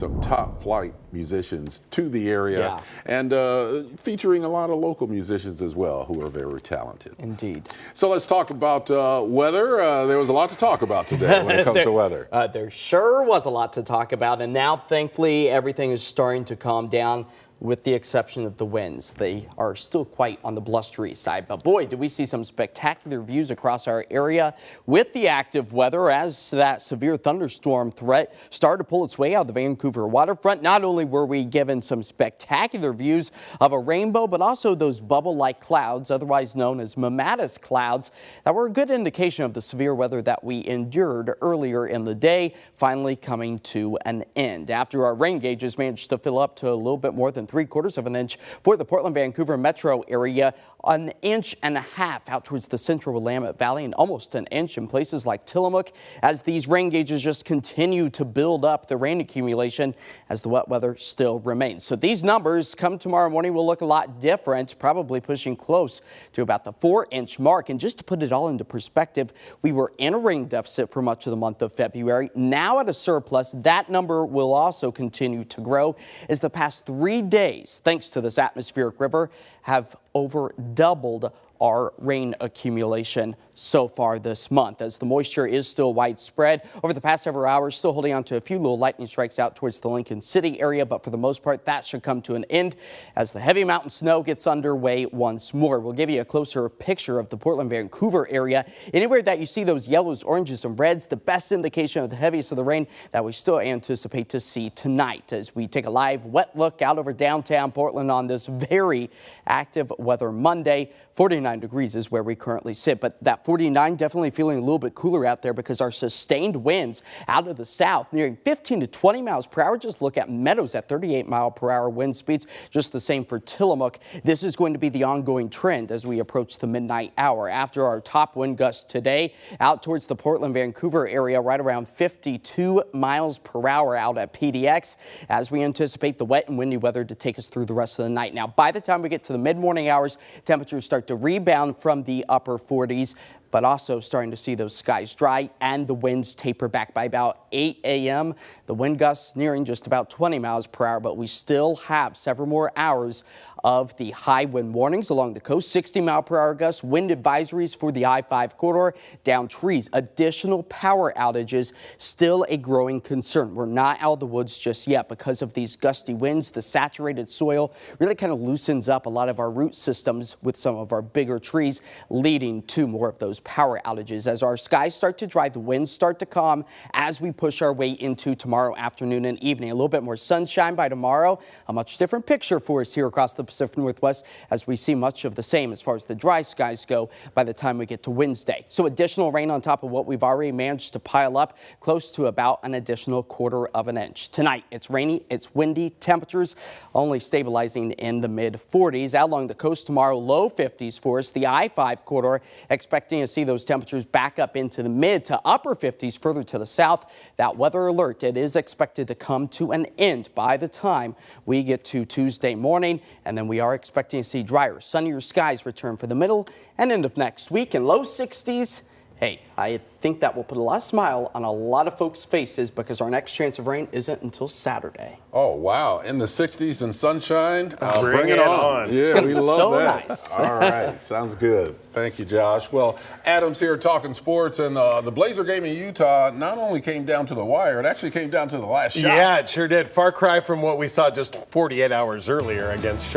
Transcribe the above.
Some top flight musicians to the area, and featuring a lot of local musicians as well who are very talented. Indeed. So let's talk about weather. There was a lot to talk about today when it comes to weather. There sure was a lot to talk about, and now thankfully everything is starting to calm down, with the exception of the winds. They are still quite on the blustery side, but boy, did we see some spectacular views across our area with the active weather as that severe thunderstorm threat started to pull its way out of the Vancouver waterfront. Not only were we given some spectacular views of a rainbow, but also those bubble-like clouds, otherwise known as mammatus clouds, that were a good indication of the severe weather that we endured earlier in the day, finally coming to an end. After our rain gauges managed to fill up to a little bit more than 3/4 of an inch for the Portland-Vancouver metro area, 1.5 inches out towards the central Willamette Valley, and almost 1 inch in places like Tillamook, as these rain gauges just continue to build up the rain accumulation as the wet weather still remains. So these numbers come tomorrow morning will look a lot different, probably pushing close to about the 4-inch mark. And just to put it all into perspective, we were in a rain deficit for much of the month of February, now at a surplus. That number will also continue to grow as the past 3 days, thanks to this atmospheric river, have over doubled our rain accumulation so far this month, as the moisture is still widespread. Over the past several hours, still holding on to a few little lightning strikes out towards the Lincoln City area, but for the most part, that should come to an end as the heavy mountain snow gets underway once more. We'll give you a closer picture of the Portland-Vancouver area. Anywhere that you see those yellows, oranges, and reds, the best indication of the heaviest of the rain that we still anticipate to see tonight, as we take a live wet look out over downtown Portland on this very active weather Monday. 49 degrees is where we currently sit, but that 49 definitely feeling a little bit cooler out there because our sustained winds out of the south nearing 15 to 20 miles per hour. Just look at Meadows at 38-mile-per-hour wind speeds, just the same for Tillamook. This is going to be the ongoing trend as we approach the midnight hour. After our top wind gusts today out towards the Portland-Vancouver area, right around 52 miles per hour out at PDX, as we anticipate the wet and windy weather to take us through the rest of the night. Now, by the time we get to the mid-morning hours, temperatures start to rebound from the upper 40s, but also starting to see those skies dry and the winds taper back by about 8 a.m. The wind gusts nearing just about 20 miles per hour, but we still have several more hours of the high wind warnings along the coast. 60-mile-per-hour gusts, wind advisories for the I-5 corridor, down trees. Additional power outages, still a growing concern. We're not out of the woods just yet because of these gusty winds. The saturated soil really kind of loosens up a lot of our root systems with some of our bigger trees, leading to more of those power outages. As our skies start to dry, the winds start to calm as we push our way into tomorrow afternoon and evening. A little bit more sunshine by tomorrow. A much different picture for us here across the Pacific Northwest, as we see much of the same as far as the dry skies go by the time we get to Wednesday. So additional rain on top of what we've already managed to pile up, close to about an additional 1/4 of an inch. Tonight, it's rainy, it's windy, temperatures only stabilizing in the mid-40s. Out along the coast tomorrow, low 50s for us. The I-5 corridor expecting to see those temperatures back up into the mid to upper 50s further to the south. That weather alert, it is expected to come to an end by the time we get to Tuesday morning, and then we are expecting to see drier, sunnier skies return for the middle and end of next week in low 60s. Hey, I think that will put a lot of smile on a lot of folks' faces because our next chance of rain isn't until Saturday. Oh, wow. In the 60s and sunshine. Bring it on. Yeah, we love so that. Nice. All right. Sounds good. Thank you, Josh. Well, Adam's here talking sports, and the Blazer game in Utah not only came down to the wire, it actually came down to the last shot. Yeah, it sure did. Far cry from what we saw just 48 hours earlier against